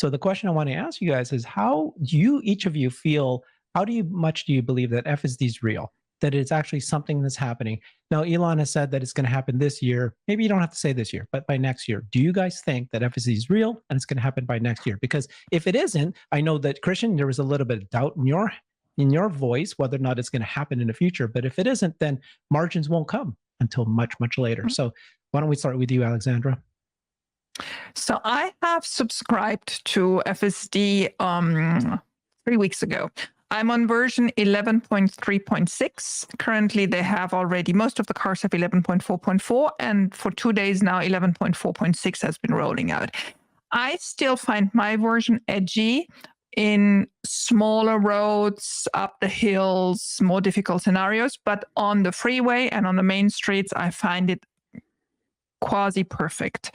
So the question I want to ask you guys is, how do each of you feel, much do you believe that FSD is real? That it's actually something that's happening? Now, Elon has said that it's going to happen this year. Maybe you don't have to say this year, but by next year. Do you guys think that FSD is real and it's going to happen by next year? Because if it isn't, I know that, Christian, there was a little bit of doubt in your voice whether or not it's going to happen in the future. But if it isn't, then margins won't come until much, much later. So why don't we start with you, Alexandra? So I have subscribed to FSD 3 weeks ago. I'm on version 11.3.6. Currently, they have already, most of the cars have 11.4.4, and for 2 days now, 11.4.6 has been rolling out. I still find my version edgy in smaller roads, up the hills, more difficult scenarios, but on the freeway and on the main streets, I find it quasi-perfect.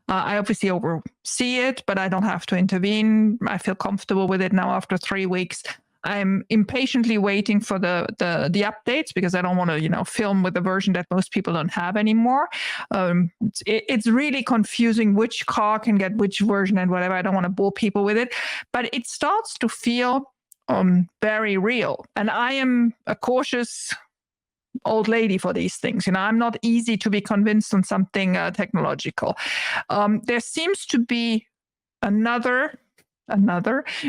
I obviously oversee it, but I don't have to intervene. I feel comfortable with it now after 3 weeks. I'm impatiently waiting for the updates because I don't want to, film with a version that most people don't have anymore. It's really confusing which car can get which version and whatever. I don't want to bore people with it, but it starts to feel very real. And I am a cautious old lady for these things. I'm not easy to be convinced on something technological. There seems to be another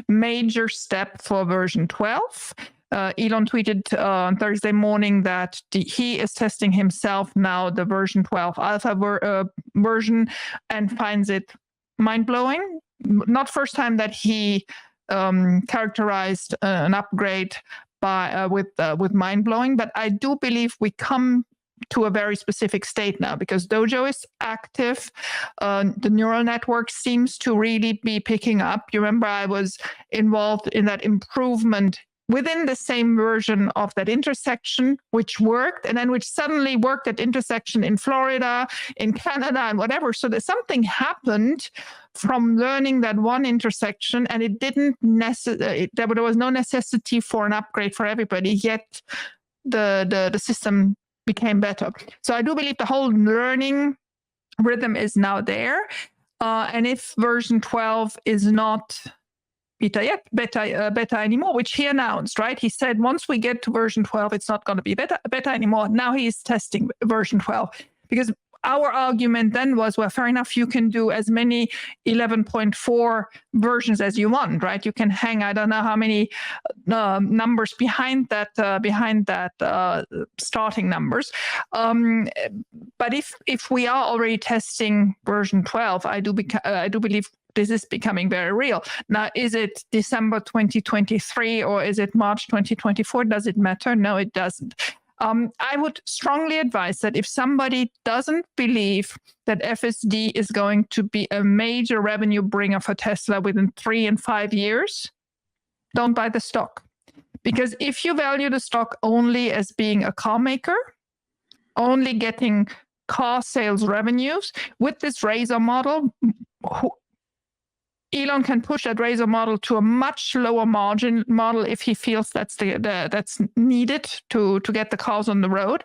major step for version 12. Elon tweeted on Thursday morning that he is testing himself now the version 12 alpha version and finds it mind-blowing. Not first time that he characterized an upgrade with mind-blowing, but I do believe we come to a very specific state now because Dojo is active. The neural network seems to really be picking up. You remember I was involved in that improvement within the same version of that intersection, which worked, and then which suddenly worked at intersection in Florida, in Canada, and whatever. So there's something happened from learning that one intersection, and it didn't there was no necessity for an upgrade for everybody, yet the system became better. So I do believe the whole learning rhythm is now there. And if version 12 is not beta anymore, which he announced, right? He said, once we get to version 12, it's not going to be beta anymore. Now he is testing version 12 because our argument then was, well, fair enough, you can do as many 11.4 versions as you want, right? You can hang, I don't know how many numbers behind that starting numbers. But if we are already testing version 12, I do believe this is becoming very real. Now, is it December 2023 or is it March 2024? Does it matter? No, it doesn't. I would strongly advise that if somebody doesn't believe that FSD is going to be a major revenue bringer for Tesla within 3 and 5 years, don't buy the stock. Because if you value the stock only as being a car maker, only getting car sales revenues with this Razor model, Elon can push that Razor model to a much lower margin model if he feels that's needed to get the cars on the road.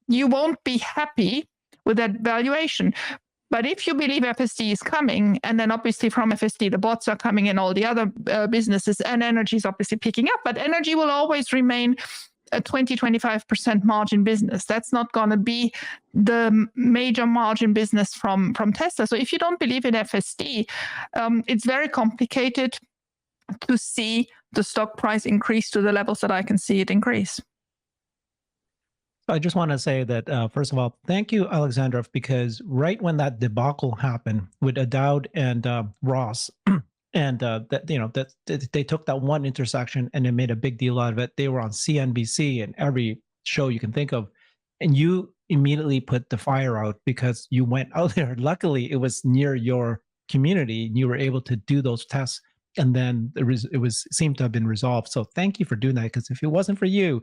You won't be happy with that valuation. But if you believe FSD is coming, and then obviously from FSD, the bots are coming in, all the other businesses, and energy is obviously picking up, but energy will always remain a 20-25% margin business. That's not going to be the major margin business from Tesla. So if you don't believe in FSD, it's very complicated to see the stock price increase to the levels that I can see it increase. I just want to say that, first of all, thank you, Alexandra, because right when that debacle happened with Dowd and Ross, and that they took that one intersection and they made a big deal out of it. They were on CNBC and every show you can think of, and you immediately put the fire out because you went out there. Luckily, it was near your community, and you were able to do those tests, and then it seemed to have been resolved. So thank you for doing that, because if it wasn't for you,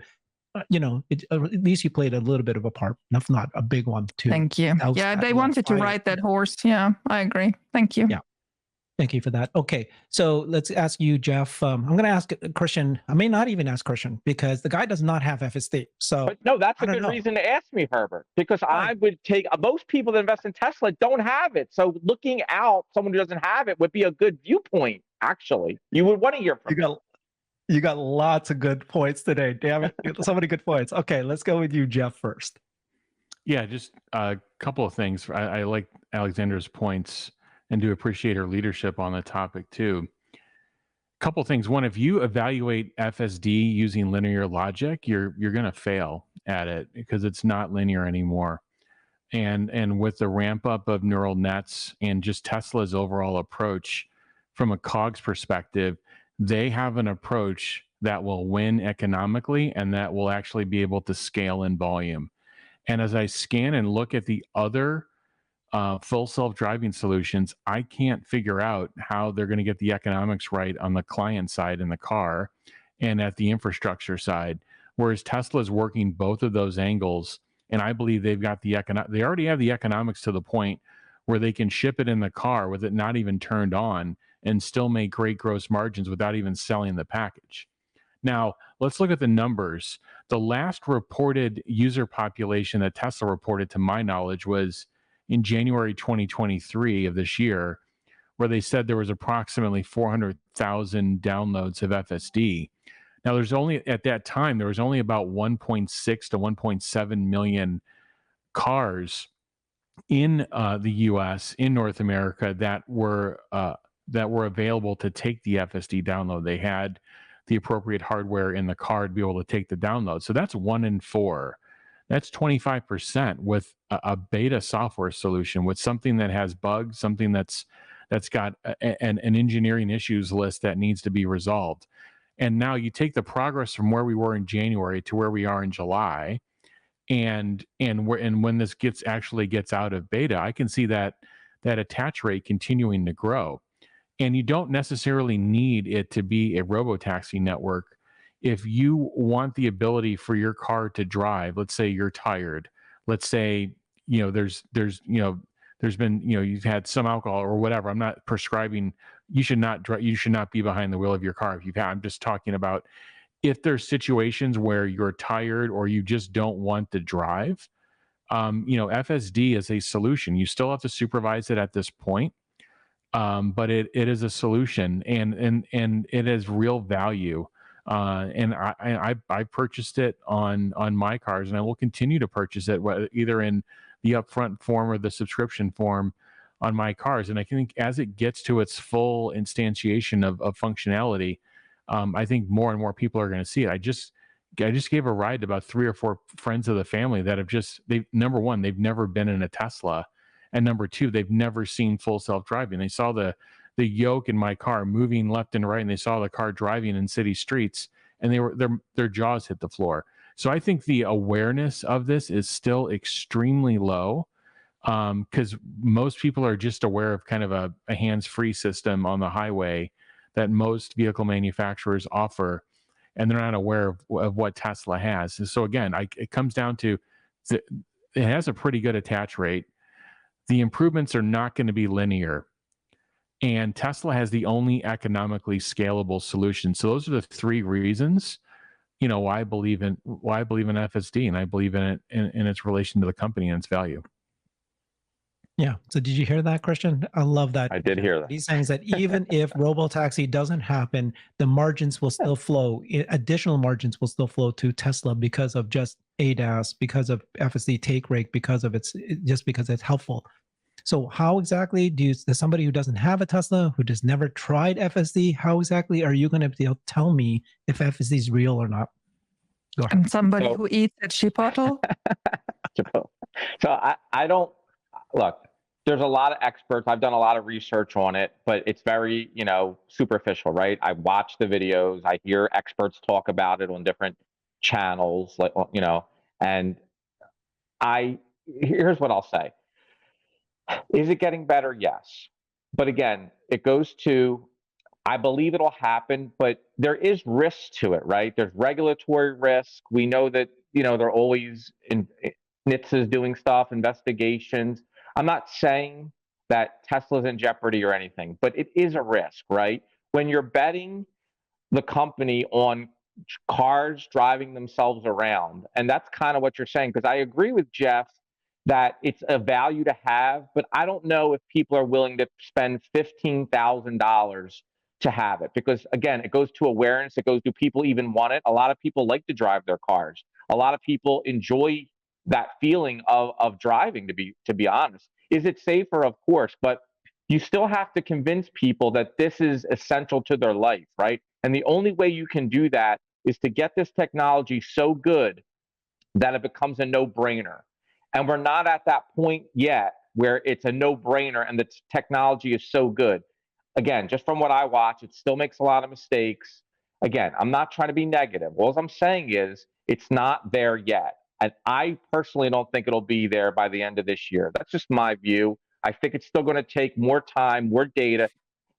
at least you played a little bit of a part, if not a big one too. Thank you. Yeah, they wanted to ride that horse. Yeah, I agree. Thank you. Yeah. Thank you for that. Okay, so let's ask you, Jeff. I'm going to ask Christian. I may not even ask Christian because the guy does not have FSD. So, but no, that's I a don't good know. reason to ask me, Herbert, because Right. I would take most people that invest in Tesla don't have it. So looking out someone who doesn't have it would be a good viewpoint. Actually, you would want to hear from me. You got lots of good points today. Damn it, so many good points. Okay, let's go with you, Jeff, first. Yeah, just a couple of things. I like Alexandra's points and do appreciate her leadership on the topic too. Couple things. One, if you evaluate FSD using linear logic, you're going to fail at it because it's not linear anymore. And with the ramp up of neural nets and just Tesla's overall approach from a COGS perspective, they have an approach that will win economically and that will actually be able to scale in volume. And as I scan and look at the other full self-driving solutions, I can't figure out how they're going to get the economics right on the client side in the car and at the infrastructure side. Whereas Tesla is working both of those angles, and I believe they've got the they already have the economics to the point where they can ship it in the car with it not even turned on and still make great gross margins without even selling the package. Now, let's look at the numbers. The last reported user population that Tesla reported, to my knowledge, was in January 2023 of this year, where they said there was approximately 400,000 downloads of FSD. Now, at that time, there was only about 1.6 to 1.7 million cars in the U.S., in North America, that were available to take the FSD download. They had the appropriate hardware in the car to be able to take the download. So that's 1 in 4. That's 25% with a beta software solution, with something that has bugs, something that's got an engineering issues list that needs to be resolved. And now you take the progress from where we were in January to where we are in July, and when this gets out of beta, I can see that attach rate continuing to grow. And you don't necessarily need it to be a robotaxi network. If you want the ability for your car to drive, let's say you're tired, let's say, there's been, you've had some alcohol or whatever. I'm not prescribing, you should not be behind the wheel of your car if you've had. I'm just talking about if there's situations where you're tired or you just don't want to drive, FSD is a solution. You still have to supervise it at this point. But it is a solution, and it has real value. And I purchased it on my cars, and I will continue to purchase it, either in the upfront form or the subscription form on my cars. And I think as it gets to its full instantiation of functionality, I think more and more people are going to see it. I just gave a ride to about 3 or 4 friends of the family that have number one, they've never been in a Tesla. And number 2, they've never seen full self-driving. They saw the yoke in my car moving left and right, and they saw the car driving in city streets, and their jaws hit the floor. So I think the awareness of this is still extremely low, because most people are just aware of kind of a hands-free system on the highway that most vehicle manufacturers offer, and they're not aware of what Tesla has. And so again, it comes down to it has a pretty good attach rate. The improvements are not going to be linear, and Tesla has the only economically scalable solution. So those are the 3 reasons, why I believe in FSD, and I believe in it in its relation to the company and its value. Yeah. So did you hear that, Christian? I love that. I did hear that. He's saying that even if robotaxi doesn't happen, the margins will still flow. Additional margins will still flow to Tesla because of just ADAS, because of FSD take rate, because it's helpful. So how exactly does somebody who doesn't have a Tesla, who has never tried FSD, how exactly are you going to be able to tell me if FSD is real or not? Go ahead. And somebody who eats at Chipotle? So I don't, look, there's a lot of experts. I've done a lot of research on it, but it's very, superficial, right? I watch the videos. I hear experts talk about it on different channels, and here's what I'll say. Is it getting better? Yes. But again, it goes to, I believe it'll happen, but there is risk to it, right? There's regulatory risk. We know that, they're always NHTSA is doing stuff, investigations. I'm not saying that Tesla's in jeopardy or anything, but it is a risk, right? When you're betting the company on cars driving themselves around, and that's kind of what you're saying, because I agree with Jeff that it's a value to have, but I don't know if people are willing to spend $15,000 to have it, because again, it goes to awareness. It goes, do people even want it? A lot of people like to drive their cars. A lot of people enjoy that feeling of driving, to be honest. Is it safer? Of course, but you still have to convince people that this is essential to their life, right? And the only way you can do that is to get this technology so good that it becomes a no-brainer. And we're not at that point yet where it's a no-brainer and the technology is so good. Again, just from what I watch, it still makes a lot of mistakes. Again, I'm not trying to be negative. All I'm saying is it's not there yet. And I personally don't think it'll be there by the end of this year. That's just my view. I think it's still going to take more time, more data.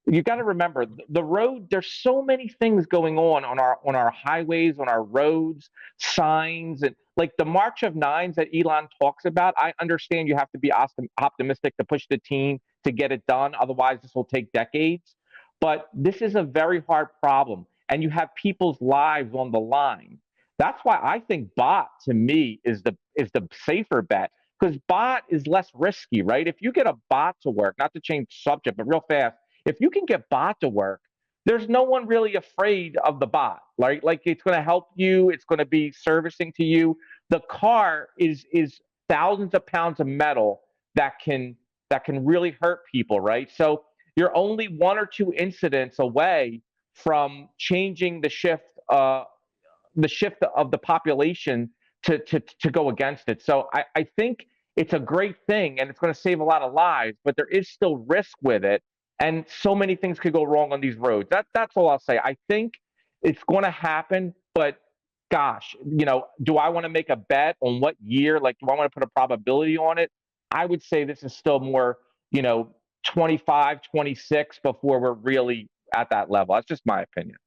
You got to remember the road. There's so many things going on our highways, on our roads, signs, and like the March of Nines that Elon talks about. I understand you have to be optimistic to push the team to get it done. Otherwise, this will take decades. But this is a very hard problem, and you have people's lives on the line. That's why I think bot to me is the safer bet, because bot is less risky, right? If you get a bot to work, not to change subject, but real fast. If you can get bot to work, there's no one really afraid of the bot, right? Like it's going to help you. It's going to be servicing to you. The car is thousands of pounds of metal that can really hurt people, right? So you're only 1 or 2 incidents away from changing the shift of the population to go against it. So I think it's a great thing and it's going to save a lot of lives, but there is still risk with it. And so many things could go wrong on these roads. That's all I'll say. I think it's going to happen, but gosh, do I want to make a bet on what year? Like, do I want to put a probability on it? I would say this is still more, 25, 26 before we're really at that level. That's just my opinion.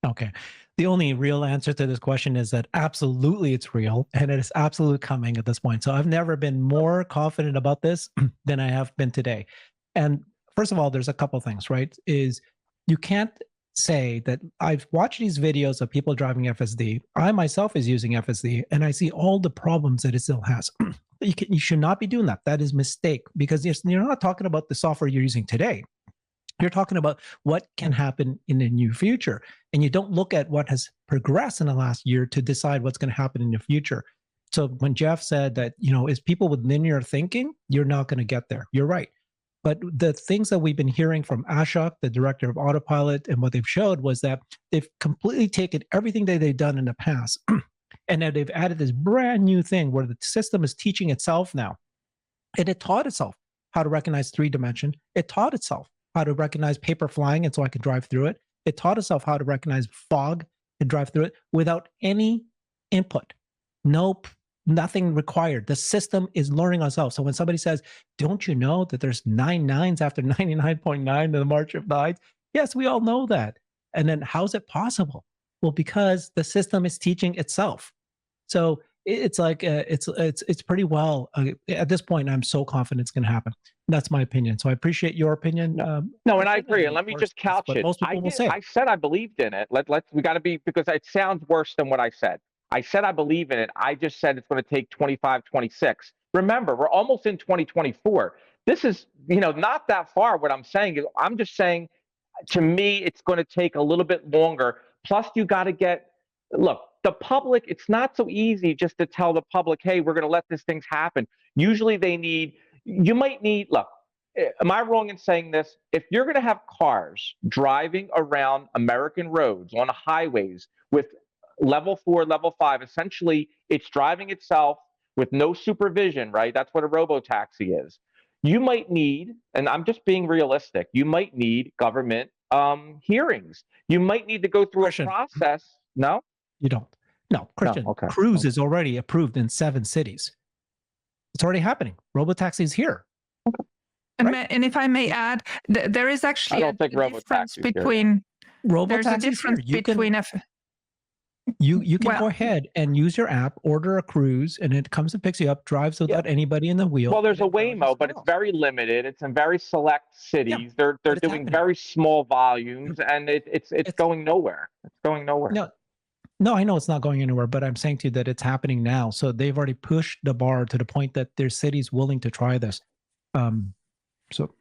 Okay. The only real answer to this question is that absolutely it's real and it is absolutely coming at this point. So I've never been more confident about this than I have been today. And first of all, there's a couple of things, right? Is you can't say that I've watched these videos of people driving FSD. I myself is using FSD and I see all the problems that it still has. You should not be doing that. That is a mistake, because you're not talking about the software you're using today. You're talking about what can happen in the near future. And you don't look at what has progressed in the last year to decide what's going to happen in the future. So when Jeff said that, as people with linear thinking, you're not going to get there. You're right. But the things that we've been hearing from Ashok, the director of Autopilot, and what they've showed was that they've completely taken everything that they've done in the past, and now they've added this brand new thing where the system is teaching itself now. And it taught itself how to recognize 3-dimension. It taught itself how to recognize paper flying, and so I could drive through it. It taught itself how to recognize fog and drive through it without any input. Nothing required. The system is learning ourselves. So when somebody says, don't you know that there's 9 nines after 99.9 in the March of Nines? Yes, we all know that. And then how's it possible? Well, because the system is teaching itself. So it's like, it's pretty well, at this point, I'm so confident it's going to happen. That's my opinion. So I appreciate your opinion. No, and I agree. And let me just couch it. Most people will say. I said I believed in it. We got to be, because it sounds worse than what I said. I said I believe in it. I just said it's going to take 25, 26. Remember, we're almost in 2024. This is, not that far. What I'm saying is, I'm just saying, to me, it's going to take a little bit longer. Plus, you got to look, the public, it's not so easy just to tell the public, hey, we're going to let these things happen. Usually you might need, look, am I wrong in saying this? If you're going to have cars driving around American roads on highways with level 4, level 5, essentially it's driving itself with no supervision, right? That's what a robo-taxi is. You might need, and I'm just being realistic, you might need government hearings. You might need to go through a process. No? You don't. No, Christian, no, okay. Cruise is already approved in 7 cities. It's already happening. Robotaxi is here. Okay. And if I may add, there is actually a difference between... Robotaxi You can Well- go ahead and use your app, order a cruise, and it comes and picks you up, drives without anybody in the wheel. Well, there's a and it drives you Waymo, but somewhere it's else. very limited. It's in very select cities. They're it's doing happening. very small volumes, and it's going nowhere. It's going nowhere. No, I know it's not going anywhere, but I'm saying to you that it's happening now. So they've already pushed the bar to the point that there's cities willing to try this. So